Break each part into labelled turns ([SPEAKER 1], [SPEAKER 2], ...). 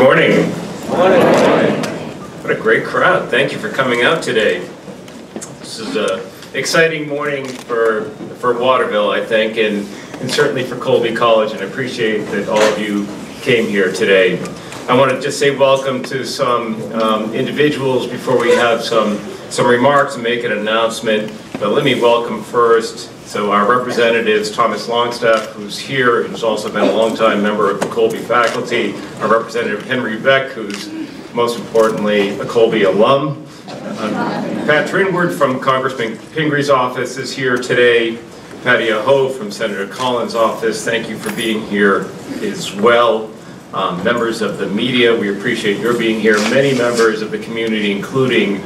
[SPEAKER 1] morning. Morning. What a great crowd. Thank you for coming out today. This is an exciting morning for Waterville, I think, and certainly for Colby College, and I appreciate that all of you came here today. I want to just say welcome to some individuals before we have some remarks and make an announcement. But let me welcome first, so our representatives, Thomas Longstaff, who's here, who's also been a longtime member of the Colby faculty, our representative Henry Beck, who's most importantly a Colby alum. Pat Trinward from Congressman Pingree's office is here today. Patty Aho from Senator Collins' office, thank you for being here as well. Members of the media, we appreciate your being here. Many members of the community, including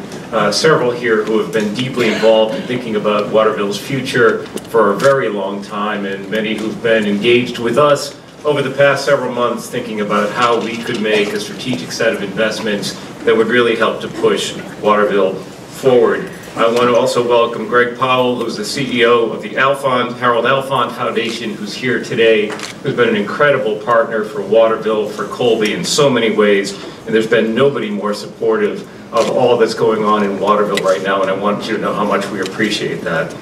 [SPEAKER 1] several here who have been deeply involved in thinking about Waterville's future for a very long time, and many who've been engaged with us over the past several months thinking about how we could make a strategic set of investments that would really help to push Waterville forward. I want to also welcome Greg Powell, who's the CEO of the Harold Alfond Foundation, who's here today, who's been an incredible partner for Waterville, for Colby in so many ways, and there's been nobody more supportive of all that's going on in Waterville right now, and I want you to know how much we appreciate that.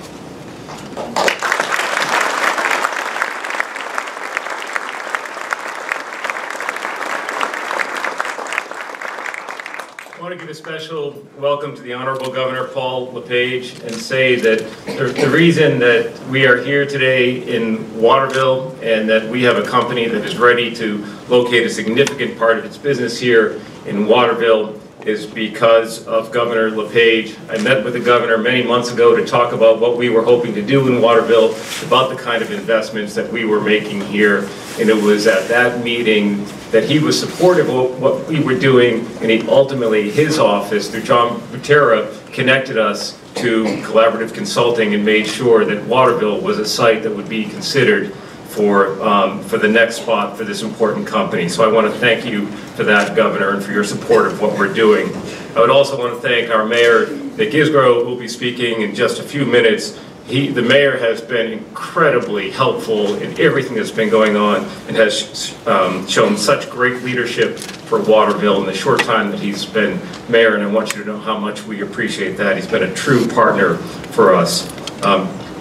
[SPEAKER 1] I want to give a special welcome to the Honorable Governor Paul Lepage and say that the reason that we are here today in Waterville and that we have a company that is ready to locate a significant part of its business here in Waterville is because of Governor Lepage. I met with the governor many months ago to talk about what we were hoping to do in Waterville, about the kind of investments that we were making here, and it was at that meeting that he was supportive of what we were doing, and he ultimately, his office, through John Butera, connected us to Collaborative Consulting and made sure that Waterville was a site that would be considered for the next spot for this important company. So I want to thank you for that, Governor, and for your support of what we're doing. I would also want to thank our Mayor, Nick Isgro, who will be speaking in just a few minutes. The mayor has been incredibly helpful in everything that's been going on and has shown such great leadership for Waterville in the short time that he's been mayor, and I want you to know how much we appreciate that. He's been a true partner for us.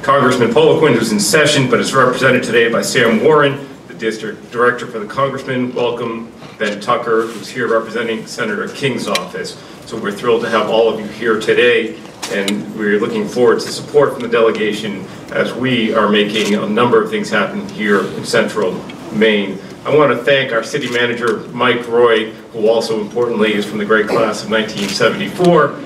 [SPEAKER 1] Congressman Poliquin, who's in session but is represented today by Sam Warren, the district director for the congressman. Welcome Ben Tucker, who's here representing Senator King's office. So we're thrilled to have all of you here today, and we're looking forward to support from the delegation as we are making a number of things happen here in central Maine. I want to thank our city manager, Mike Roy, who also importantly is from the great class of 1974.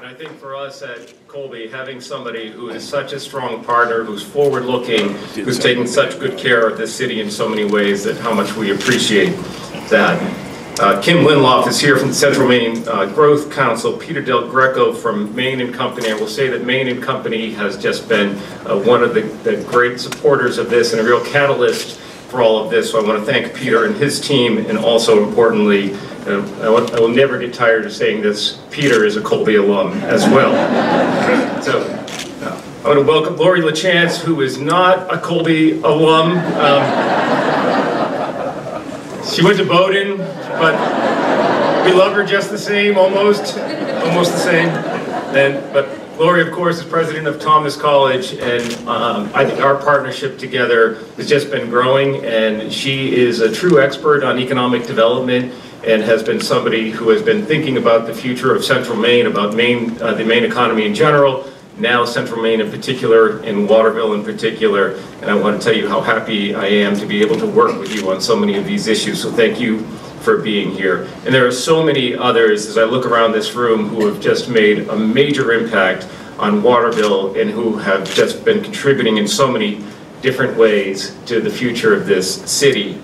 [SPEAKER 1] I think for us at Colby, having somebody who is such a strong partner, who's forward-looking, who's taking such good care of this city in so many ways, that how much we appreciate that. Kim Linloff is here from the Central Maine Growth Council. Peter Del Greco from Maine and Company. I will say that Maine and Company has just been one of the great supporters of this and a real catalyst for all of this. So I want to thank Peter and his team, and also importantly, I will never get tired of saying this, Peter is a Colby alum as well. So I want to welcome Lori LaChance, who is not a Colby alum. She went to Bowdoin, but we love her just the same, almost the same. But Lori, of course, is president of Thomas College, and I think our partnership together has just been growing, and she is a true expert on economic development and has been somebody who has been thinking about the future of Central Maine, about Maine, the Maine economy in general, now Central Maine in particular, and Waterville in particular. And I want to tell you how happy I am to be able to work with you on so many of these issues. So thank you for being here. And there are so many others, as I look around this room, who have just made a major impact on Waterville and who have just been contributing in so many different ways to the future of this city.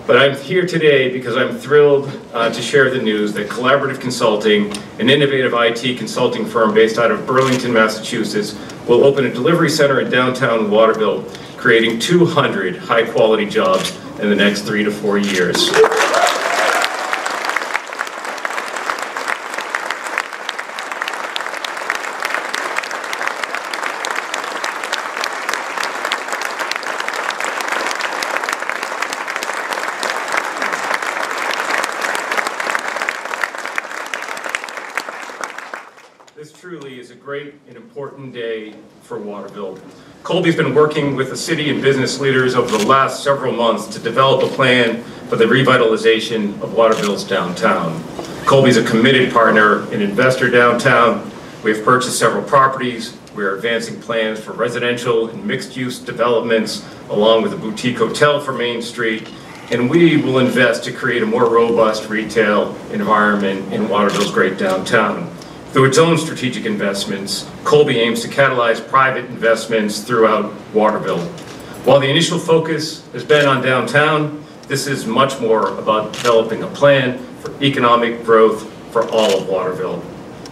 [SPEAKER 1] But I'm here today because I'm thrilled to share the news that Collaborative Consulting, an innovative IT consulting firm based out of Burlington, Massachusetts, will open a delivery center in downtown Waterville, creating 200 high-quality jobs in the next 3 to 4 years. great and important day for Waterville. Colby's been working with the city and business leaders over the last several months to develop a plan for the revitalization of Waterville's downtown. Colby's a committed partner and investor downtown. We have purchased several properties. We are advancing plans for residential and mixed-use developments, along with a boutique hotel for Main Street, and we will invest to create a more robust retail environment in Waterville's great downtown. Through its own strategic investments, Colby aims to catalyze private investments throughout Waterville. While the initial focus has been on downtown, this is much more about developing a plan for economic growth for all of Waterville.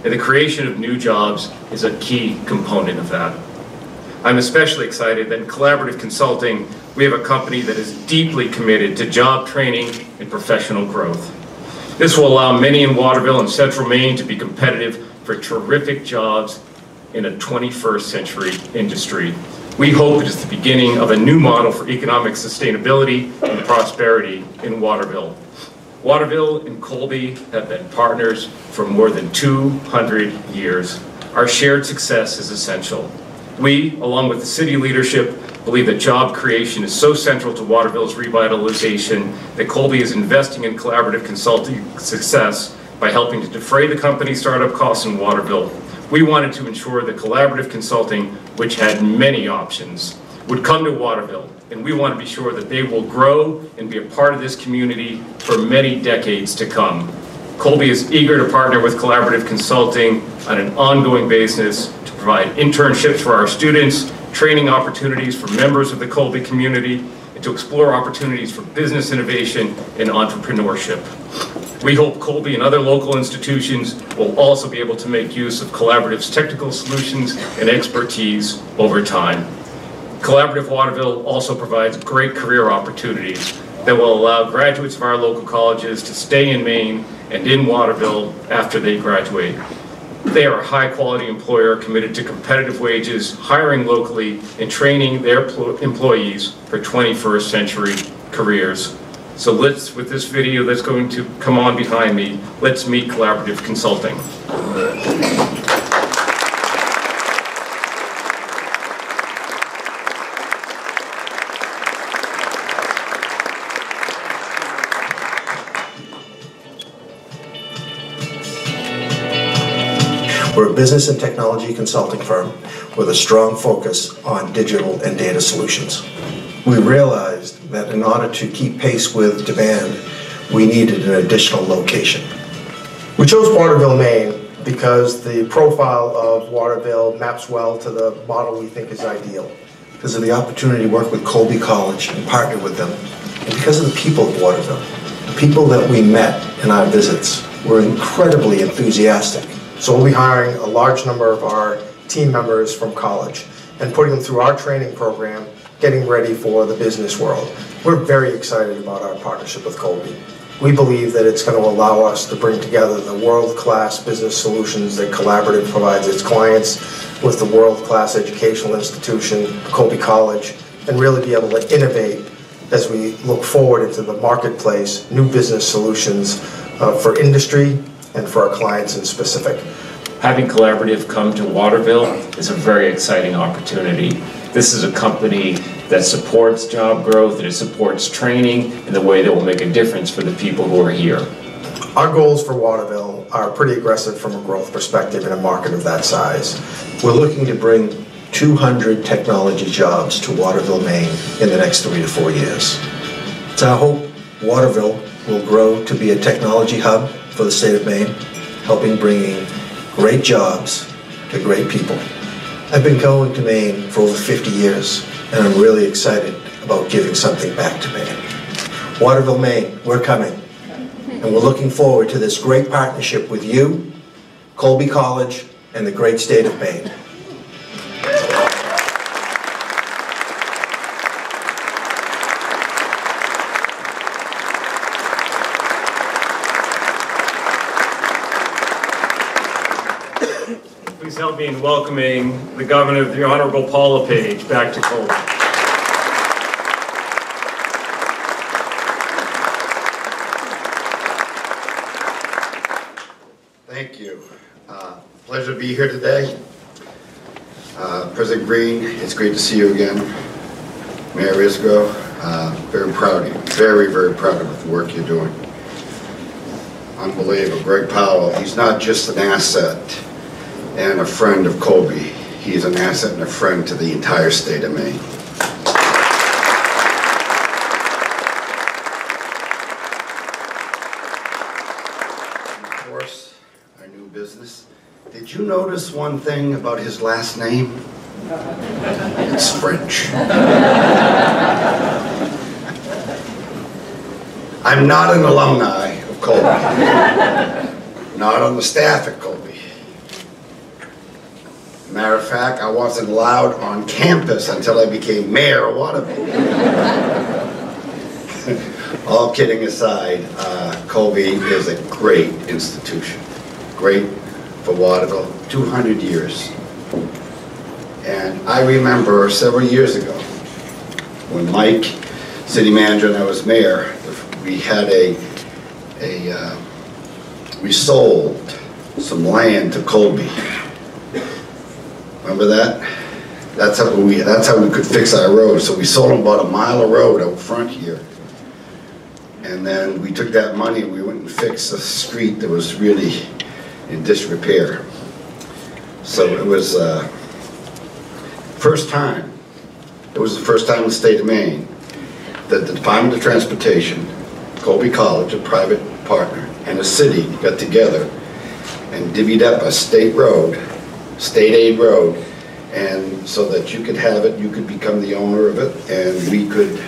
[SPEAKER 1] And the creation of new jobs is a key component of that. I'm especially excited that in Collaborative Consulting, we have a company that is deeply committed to job training and professional growth. This will allow many in Waterville and Central Maine to be competitive for terrific jobs in a 21st century industry. We hope it is the beginning of a new model for economic sustainability and prosperity in Waterville. Waterville and Colby have been partners for more than 200 years. Our shared success is essential. We, along with the city leadership, believe that job creation is so central to Waterville's revitalization that Colby is investing in Collaborative Consulting success by helping to defray the company's startup costs in Waterville. We wanted to ensure that Collaborative Consulting, which had many options, would come to Waterville, and we want to be sure that they will grow and be a part of this community for many decades to come. Colby is eager to partner with Collaborative Consulting on an ongoing basis to provide internships for our students, training opportunities for members of the Colby community, and to explore opportunities for business innovation and entrepreneurship. We hope Colby and other local institutions will also be able to make use of Collaborative's technical solutions and expertise over time. Collaborative Waterville also provides great career opportunities that will allow graduates of our local colleges to stay in Maine and in Waterville after they graduate. They are a high-quality employer committed to competitive wages, hiring locally, and training their employees for 21st century careers. So with this video that's going to come on behind me, let's meet Collaborative Consulting.
[SPEAKER 2] We're a business and technology consulting firm with a strong focus on digital and data solutions. We realized that in order to keep pace with demand, we needed an additional location.
[SPEAKER 3] We chose Waterville, Maine because the profile of Waterville maps well to the model we think is ideal.
[SPEAKER 2] Because of the opportunity to work with Colby College and partner with them, and because of the people of Waterville. The people that we met in our visits were incredibly enthusiastic.
[SPEAKER 3] So we'll be hiring a large number of our team members from college and putting them through our training program, getting ready for the business world. We're very excited about our partnership with Colby. We believe that it's going to allow us to bring together the world-class business solutions that Collaborative provides its clients with the world-class educational institution, Colby College, and really be able to innovate as we look forward into the marketplace, new business solutions for industry and for our clients in specific.
[SPEAKER 1] Having Collaborative come to Waterville is a very exciting opportunity. This is a company that supports job growth, and it supports training in the way that will make a difference for the people who are here.
[SPEAKER 3] Our goals for Waterville are pretty aggressive from a growth perspective in a market of that size.
[SPEAKER 2] We're looking to bring 200 technology jobs to Waterville, Maine in the next 3 to 4 years. It's our hope Waterville will grow to be a technology hub for the state of Maine, helping bringing great jobs to great people. I've been going to Maine for over 50 years, and I'm really excited about giving something back to Maine. Waterville, Maine, we're coming, and we're looking forward to this great partnership with you, Colby College, and the great state of Maine.
[SPEAKER 1] Please help me in welcoming the Governor, the Honorable Paul Lepage, back to Colby.
[SPEAKER 4] Thank you. Pleasure to be here today. President Greene, it's great to see you again. Mayor Isgro, very proud of you. Very, very proud of the work you're doing. Unbelievable. Greg Powell, he's not just an asset and a friend of Colby. He's an asset and a friend to the entire state of Maine. Of course, our new business. Did you notice one thing about his last name? It's French. I'm not an alumni of Colby. Not on the staff at Colby. Matter of fact, I wasn't allowed on campus until I became mayor of Waterville. All kidding aside, Colby is a great institution. Great for Waterville, 200 years. And I remember several years ago, when Mike, city manager, and I was mayor, we had we sold some land to Colby. Remember that? That's how we could fix our road. So we sold them about a mile of road out front here. And then we took that money and we went and fixed a street that was really in disrepair. So it was first time. It was the first time in the state of Maine that the Department of Transportation, Colby College, a private partner, and a city got together and divvied up a state road, state aid road, and so that you could have it, you could become the owner of it, and we could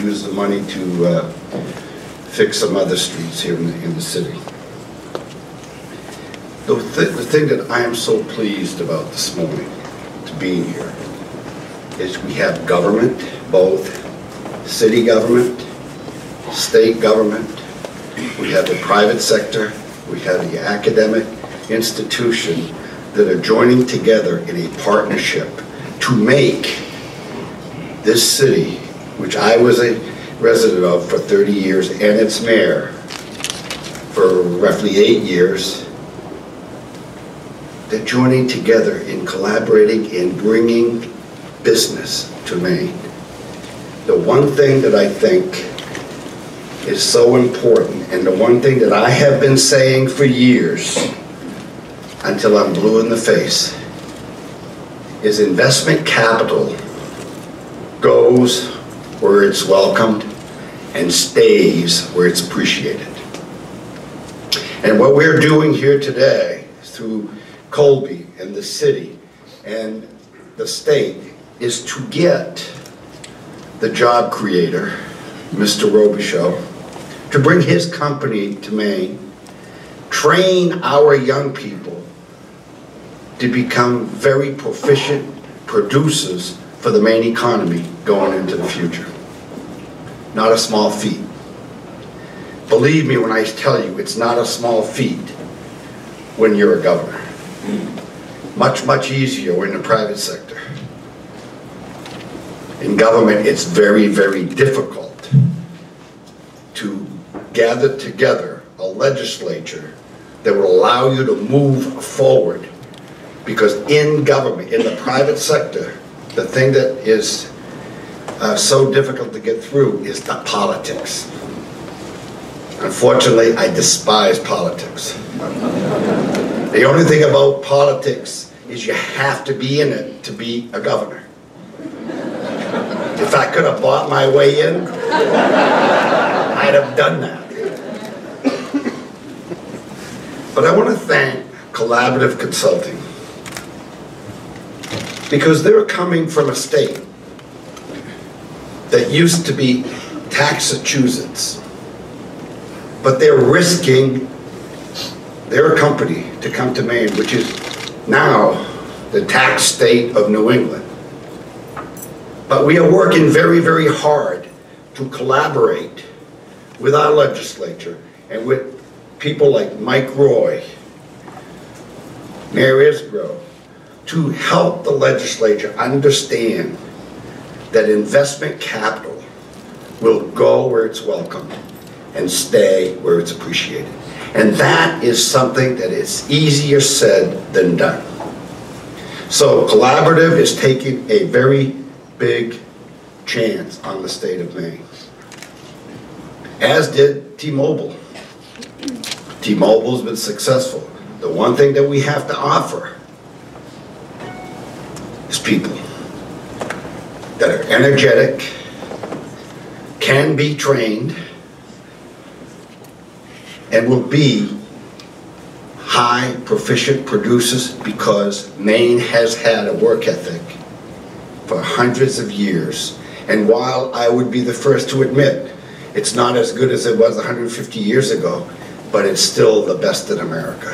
[SPEAKER 4] use the money to fix some other streets here in the city. The thing that I am so pleased about this morning, to being here, is we have government, both city government, state government, we have the private sector, we have the academic institution that are joining together in a partnership to make this city, which I was a resident of for 30 years and its mayor for roughly 8 years, they're joining together in collaborating in bringing business to Maine. The one thing that I think is so important, and the one thing that I have been saying for years until I'm blue in the face, is investment capital goes where it's welcomed and stays where it's appreciated. And what we're doing here today through Colby and the city and the state is to get the job creator, Mr. Robichaud, to bring his company to Maine, train our young people to become very proficient producers for the Maine economy going into the future. Not a small feat. Believe me when I tell you, it's not a small feat when you're a governor. Much, much easier when in the private sector. In government, it's very, very difficult to gather together a legislature that will allow you to move forward. Because in government, in the private sector, the thing that is so difficult to get through is the politics. Unfortunately, I despise politics. The only thing about politics is you have to be in it to be a governor. If I could have bought my way in, I'd have done that. But I want to thank Collaborative Consulting, because they're coming from a state that used to be Massachusetts, but they're risking their company to come to Maine, which is now the tax state of New England. But we are working very, very hard to collaborate with our legislature and with people like Mike Roy, Mayor Isgro, to help the legislature understand that investment capital will go where it's welcome and stay where it's appreciated. And that is something that is easier said than done. So Collaborative is taking a very big chance on the state of Maine, as did T-Mobile. T-Mobile's been successful. The one thing that we have to offer is people that are energetic, can be trained, and will be high proficient producers, because Maine has had a work ethic for hundreds of years. And while I would be the first to admit it's not as good as it was 150 years ago, but it's still the best in America.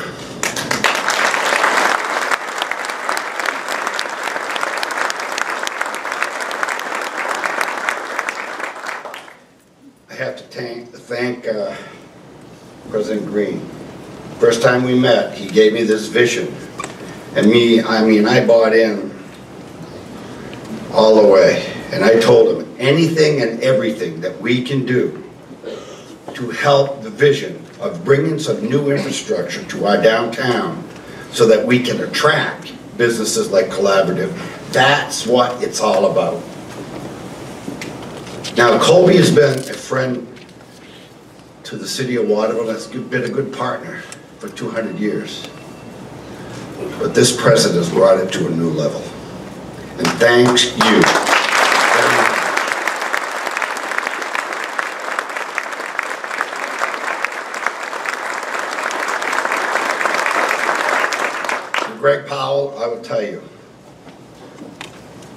[SPEAKER 4] I have to thank President Greene. First time we met, he gave me this vision. And I bought in all the way. And I told him anything and everything that we can do to help the vision of bringing some new infrastructure to our downtown so that we can attract businesses like Collaborative. That's what it's all about. Now, Colby has been a friend to the city of Waterville. That's been a good partner for 200 years. But this president has brought it to a new level. And thanks you. Greg Powell, I will tell you,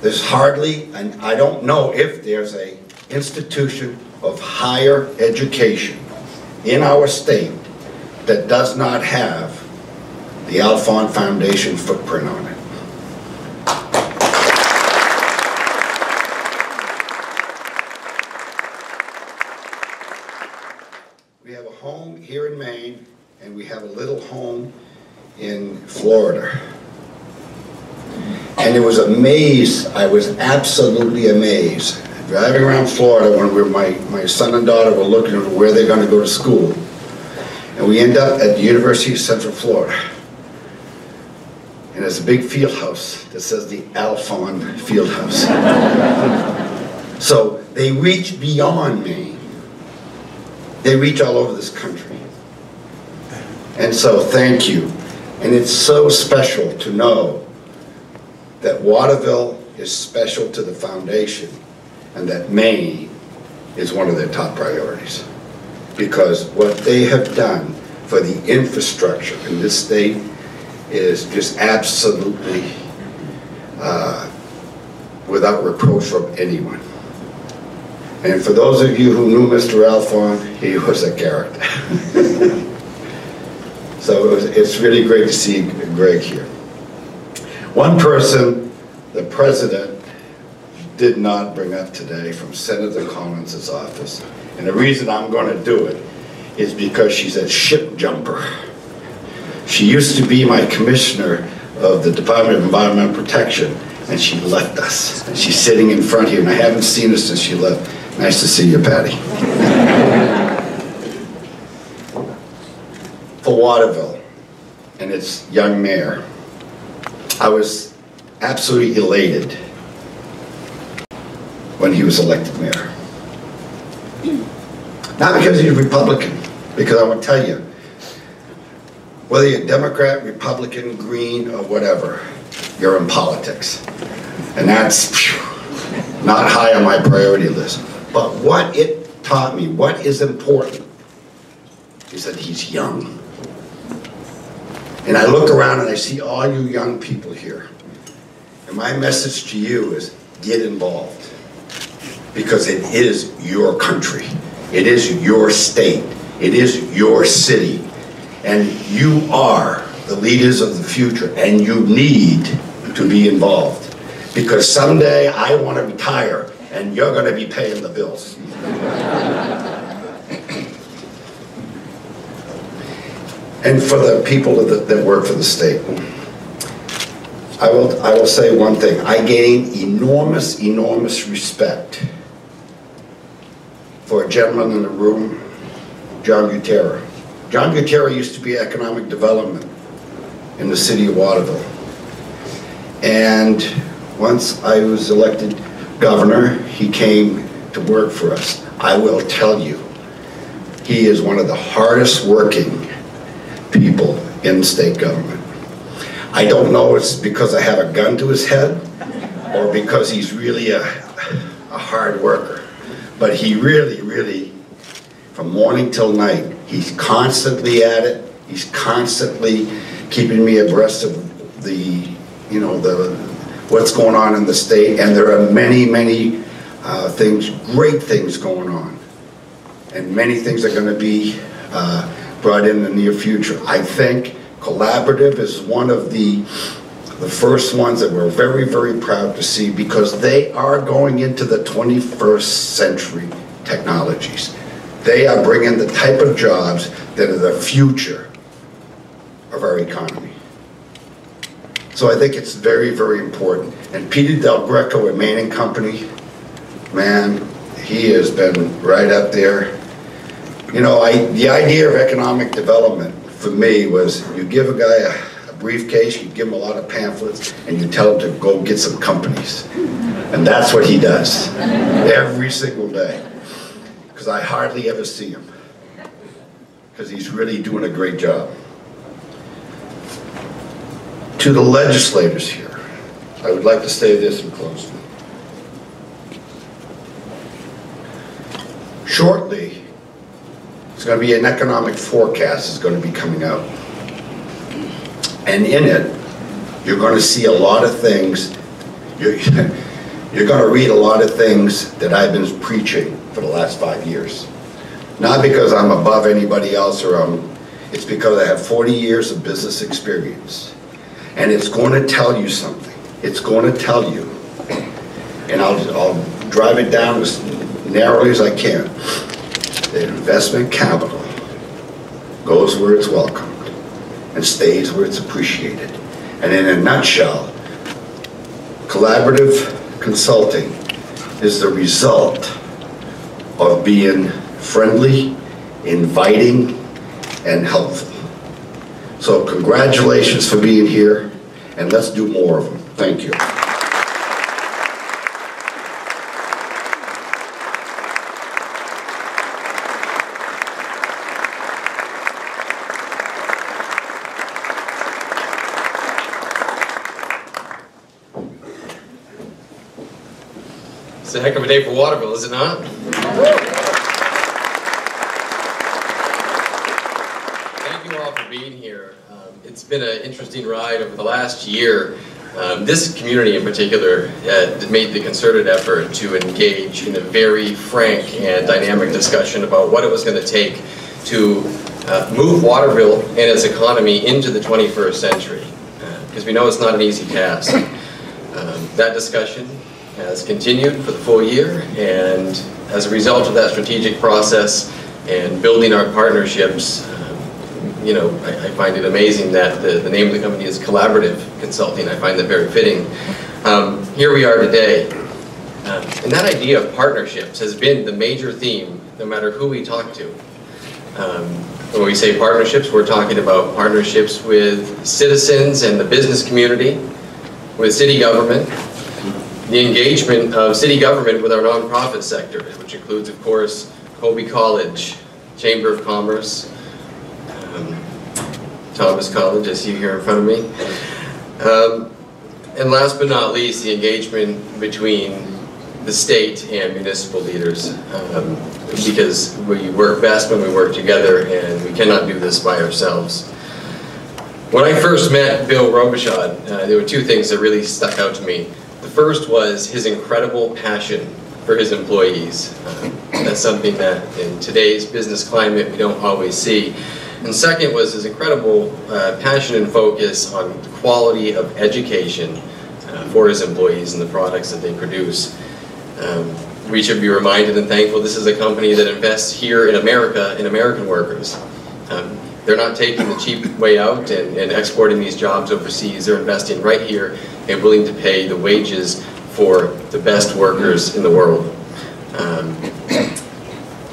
[SPEAKER 4] there's hardly, and I don't know if there's a institution of higher education in our state that does not have the Alphon Foundation footprint on it. We have a home here in Maine, and we have a little home in Florida. And it was amazed, I was absolutely amazed. Driving around Florida when my son and daughter were looking at where they're going to go to school. And we end up at the University of Central Florida. And there's a big field house that says the Alphon Field House. So they reach beyond Maine. They reach all over this country. And so thank you. And it's so special to know that Waterville is special to the foundation and that Maine is one of their top priorities. Because what they have done for the infrastructure in this state is just absolutely without reproach from anyone. And for those of you who knew Mr. Alphon, he was a character. So it's really great to see Greg here. One person the president did not bring up today from Senator Collins' office, and the reason I'm going to do it is because she's a ship jumper. She used to be my commissioner of the Department of Environmental Protection, and she left us. And she's sitting in front here, and I haven't seen her since she left. Nice to see you, Patty. For Waterville and its young mayor, I was absolutely elated when he was elected mayor. Not because he's a Republican, because I will tell you, whether you're Democrat, Republican, Green, or whatever, you're in politics. And that's not high on my priority list. But what it taught me, what is important, is that he's young. And I look around and I see all you young people here. And my message to you is get involved. Because it is your country. It is your state. It is your city. And you are the leaders of the future. And you need to be involved. Because someday I want to retire and you're going to be paying the bills. And for the people that work for the state, I will say one thing. I gain enormous, enormous respect for a gentleman in the room, John Gutierrez. John Gutierrez used to be economic development in the city of Waterville. And once I was elected governor, he came to work for us. I will tell you, he is one of the hardest working people in state government. I don't know if it's because I have a gun to his head or because he's really a hard worker. But he really, from morning till night, he's constantly at it. He's constantly keeping me abreast of what's going on in the state. And there are many things, great things going on. And many things are going to be brought in the near future. I think collaborative is one of the first ones that we're very proud to see, because they are going into the 21st century technologies. They are bringing the type of jobs that are the future of our economy. So I think it's very important. And Peter Del Greco at Maine & Company, man, he has been right up there. You know, the idea of economic development for me was you give a guy a briefcase, you give him a lot of pamphlets, and you tell him to go get some companies. And that's what he does every single day. Because I hardly ever see him. Because he's really doing a great job. To the legislators here, I would like to say this in closing. Shortly, there's going to be an economic forecast that's going to be coming out. And in it, you're going to see a lot of things, you're going to read a lot of things that I've been preaching for the last 5 years. Not because I'm above anybody else, it's because I have 40 years of business experience. And it's going to tell you something. It's going to tell you. And I'll drive it down as narrowly as I can. That investment capital goes where it's welcomed and stays where it's appreciated. And in a nutshell, collaborative consulting is the result of being friendly, inviting, and helpful. So congratulations for being here, and let's do more of them. Thank you.
[SPEAKER 5] It's a heck of a day for Waterville, is it not? Thank you all for being here. It's been an interesting ride over the last year. This community in particular made the concerted effort to engage in a very frank and dynamic discussion about what it was going to take to move Waterville and its economy into the 21st century. Because we know it's not an easy task. That discussion has continued for the full year, and as a result of that strategic process and building our partnerships, you know, I find it amazing that the name of the company is Collaborative Consulting. I find that very fitting. Here we are today, and that idea of partnerships has been the major theme no matter who we talk to. When we say partnerships, we're talking about partnerships with citizens and the business community, with city government, the engagement of city government with our nonprofit sector, which includes, of course, Colby College, Chamber of Commerce, Thomas College, I see here in front of me. And last but not least, the engagement between the state and municipal leaders, because we work best when we work together, and we cannot do this by ourselves. When I first met Bill Robichaud, there were two things that really stuck out to me. The first was his incredible passion for his employees. That's something that in today's business climate we don't always see. And second was his incredible passion and focus on the quality of education for his employees and the products that they produce. We should be reminded and thankful this is a company that invests here in America in American workers. They're not taking the cheap way out and exporting these jobs overseas. They're investing right here and willing to pay the wages for the best workers in the world.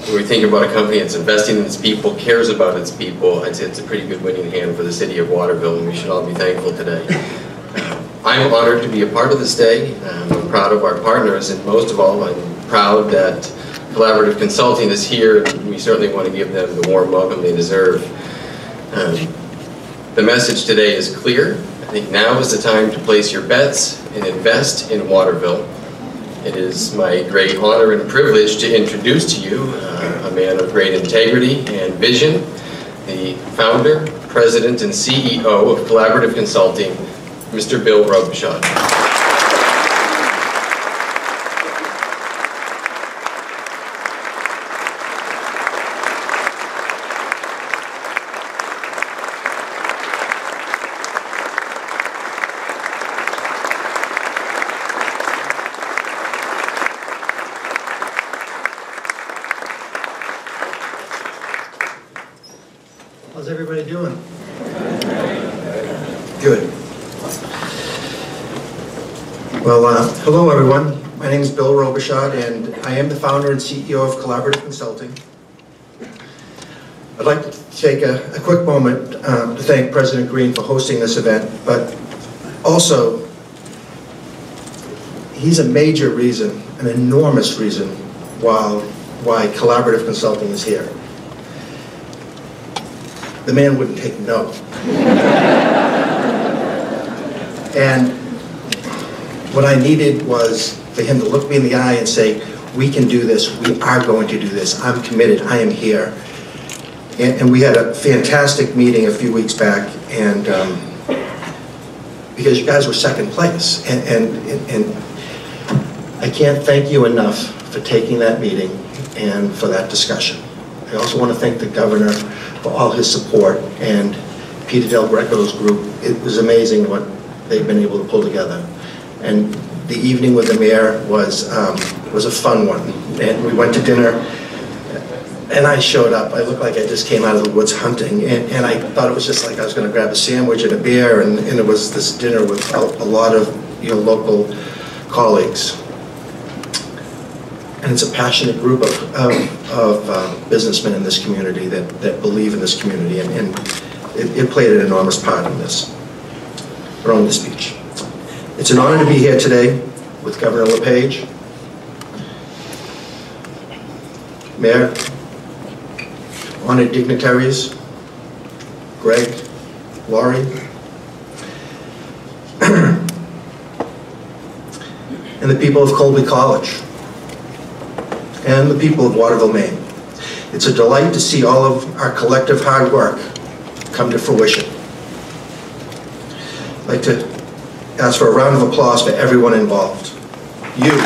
[SPEAKER 5] When we think about a company that's investing in its people, cares about its people, I'd say it's a pretty good winning hand for the city of Waterville, and we should all be thankful today. I'm honored to be a part of this day. I'm proud of our partners, and most of all, I'm proud that Collaborative Consulting is here, and we certainly want to give them the warm welcome they deserve. The message today is clear. I think now is the time to place your bets and invest in Waterville. It is my great honor and privilege to introduce to you a man of great integrity and vision, the founder, president, and CEO of Collaborative Consulting, Mr. Bill Robichaud.
[SPEAKER 2] How's everybody doing? Good. Well, hello everyone. My name is Bill Robichaud, and I am the founder and CEO of Collaborative Consulting. I'd like to take a quick moment to thank President Greene for hosting this event, but also, he's a major reason, an enormous reason, why Collaborative Consulting is here. The man wouldn't take no. And what I needed was for him to look me in the eye and say, we can do this, we are going to do this, I'm committed, I am here. And we had a fantastic meeting a few weeks back, and because you guys were second place. And I can't thank you enough for taking that meeting and for that discussion. I also want to thank the governor for all his support, and Peter Del Greco's group. It was amazing what they've been able to pull together. And the evening with the mayor was a fun one. And we went to dinner, and I showed up. I looked like I just came out of the woods hunting, and I thought it was just like I was going to grab a sandwich and a beer, and it was this dinner with a lot of local colleagues. And it's a passionate group of businessmen in this community that believe in this community, and it played an enormous part in this. We're on the speech. It's an honor to be here today with Governor Lepage, Mayor, honored dignitaries, Greg, Laurie, and the people of Colby College, and the people of Waterville, Maine. It's a delight to see all of our collective hard work come to fruition. I'd like to ask for a round of applause for everyone involved. You.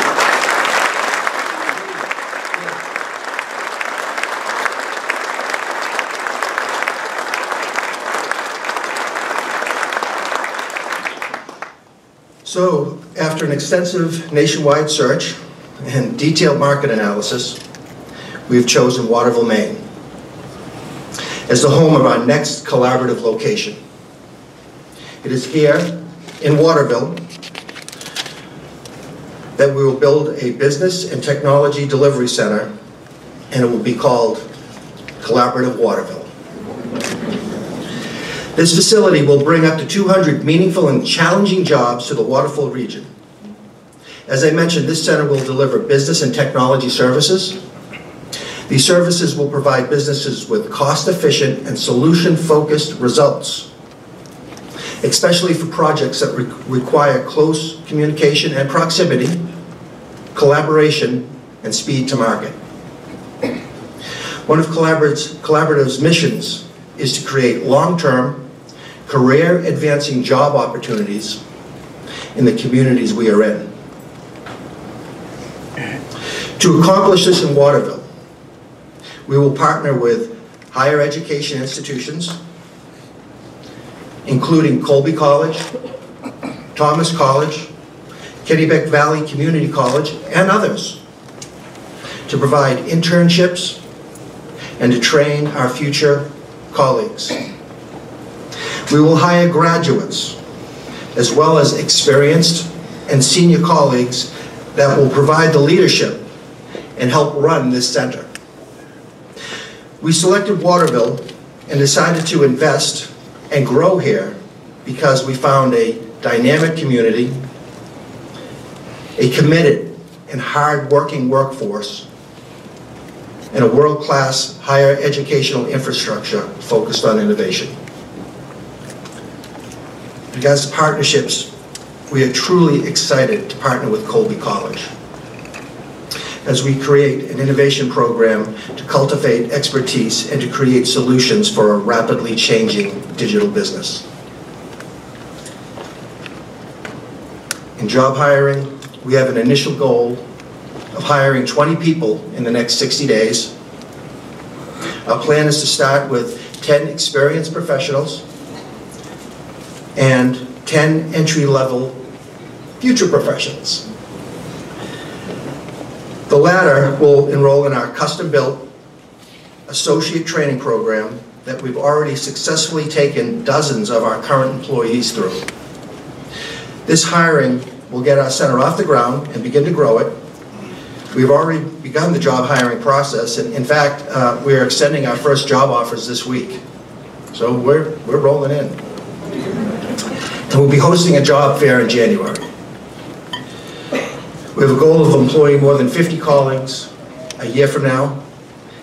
[SPEAKER 2] So, after an extensive nationwide search and detailed market analysis, we've chosen Waterville, Maine as the home of our next collaborative location. It is here in Waterville that we will build a business and technology delivery center, and it will be called Collaborative Waterville. This facility will bring up to 200 meaningful and challenging jobs to the Waterville region. As I mentioned, this center will deliver business and technology services. These services will provide businesses with cost-efficient and solution-focused results, especially for projects that require close communication and proximity, collaboration, and speed to market. One of Collaborative's missions is to create long-term, career-advancing job opportunities in the communities we are in. To accomplish this in Waterville, we will partner with higher education institutions, including Colby College, Thomas College, Kennebec Valley Community College, and others, to provide internships and to train our future colleagues. We will hire graduates, as well as experienced and senior colleagues that will provide the leadership and help run this center. We selected Waterville and decided to invest and grow here because we found a dynamic community, a committed and hard-working workforce, and a world-class higher educational infrastructure focused on innovation. In regards to partnerships, we are truly excited to partner with Colby College as we create an innovation program to cultivate expertise and to create solutions for a rapidly changing digital business. In job hiring, we have an initial goal of hiring 20 people in the next 60 days. Our plan is to start with 10 experienced professionals and 10 entry-level future professionals. The latter will enroll in our custom-built associate training program that we've already successfully taken dozens of our current employees through. This hiring will get our center off the ground and begin to grow it. We've already begun the job hiring process, and in fact, we are extending our first job offers this week. So we're rolling in. And we'll be hosting a job fair in January. We have a goal of employing more than 50 colleagues a year from now,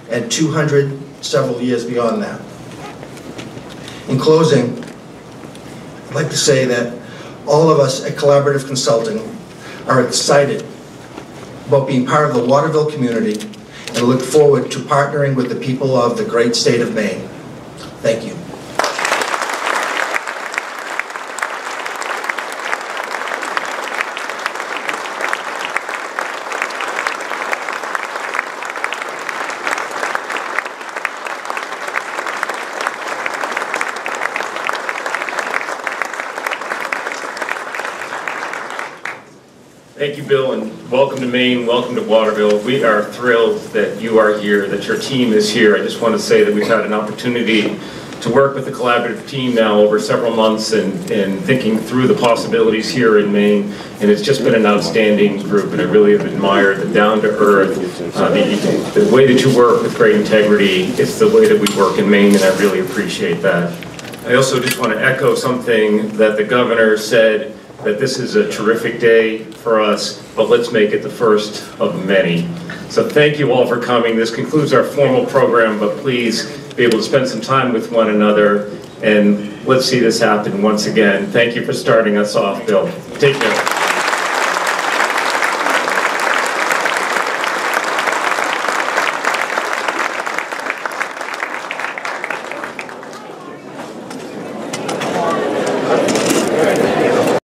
[SPEAKER 2] and 200 several years beyond that. In closing, I'd like to say that all of us at Collaborative Consulting are excited about being part of the Waterville community and look forward to partnering with the people of the great state of Maine. Thank you.
[SPEAKER 1] Thank you, Bill, and welcome to Maine, welcome to Waterville. We are thrilled that you are here, that your team is here. I just want to say that we've had an opportunity to work with the collaborative team now over several months and thinking through the possibilities here in Maine, and it's just been an outstanding group, and I really have admired the down-to-earth, the way that you work with great integrity. It's the way that we work in Maine, and I really appreciate that. I also just want to echo something that the governor said, that this is a terrific day for us, but let's make it the first of many. So thank you all for coming. This concludes our formal program, but please be able to spend some time with one another, and let's see this happen once again. Thank you for starting us off, Bill. Take care.